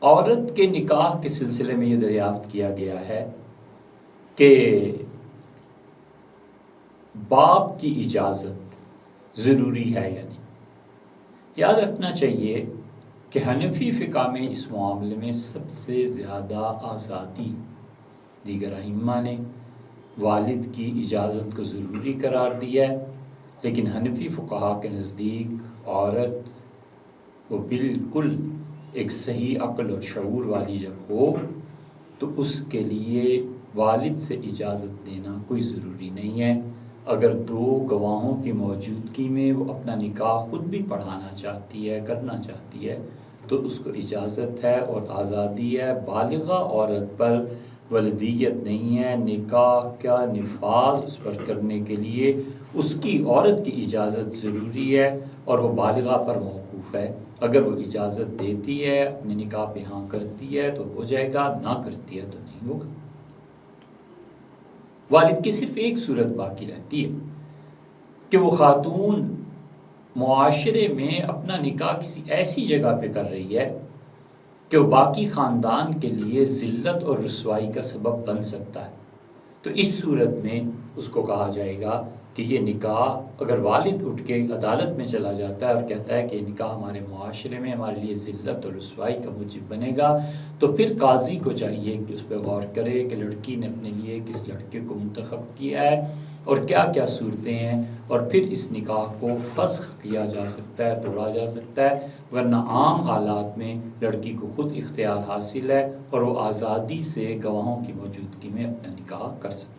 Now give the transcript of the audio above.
عورت کے نکاح کے سلسلے میں یہ دریافت کیا گیا ہے کہ باپ کی اجازت ضروری ہے یا نہیں۔ یاد رکھنا چاہیے کہ حنفی فقہ میں اس معاملے میں سب سے زیادہ آزادی، دیگر ائمہ نے والد کی اجازت کو ضروری قرار دیا ہے، لیکن حنفی فقہا کے نزدیک عورت وہ بالکل ایک صحیح عقل اور شعور والی جب ہو تو اس کے لیے والد سے اجازت دینا کوئی ضروری نہیں ہے۔ اگر دو گواہوں کی موجودگی میں وہ اپنا نکاح خود بھی پڑھانا چاہتی ہے، کرنا چاہتی ہے، تو اس کو اجازت ہے اور آزادی ہے۔ بالغہ عورت پر ولدیت نہیں ہے، نکاح کا نفاذ اس پر کرنے کے لیے اس کی عورت کی اجازت ضروری ہے اور وہ بالغہ پر موقوف ہے۔ اگر وہ اجازت دیتی ہے، اپنے نکاح پہ ہاں کرتی ہے تو ہو جائے گا، نہ کرتی ہے تو نہیں ہوگا۔ والد کی صرف ایک صورت باقی رہتی ہے کہ وہ خاتون معاشرے میں اپنا نکاح کسی ایسی جگہ پہ کر رہی ہے کہ وہ باقی خاندان کے لیے ذلت اور رسوائی کا سبب بن سکتا ہے، تو اس صورت میں اس کو کہا جائے گا کہ یہ نکاح، اگر والد اٹھ کے عدالت میں چلا جاتا ہے اور کہتا ہے کہ یہ نکاح ہمارے معاشرے میں ہمارے لیے ذلت اور رسوائی کا موجب بنے گا، تو پھر قاضی کو چاہیے کہ اس پہ غور کرے کہ لڑکی نے اپنے لیے کس لڑکے کو منتخب کیا ہے اور کیا کیا صورتیں ہیں، اور پھر اس نکاح کو فسخ کیا جا سکتا ہے، توڑا جا سکتا ہے، ورنہ عام حالات میں لڑکی کو خود اختیار حاصل ہے اور وہ آزادی سے گواہوں کی موجودگی میں اپنا نکاح کر سکتا ہے۔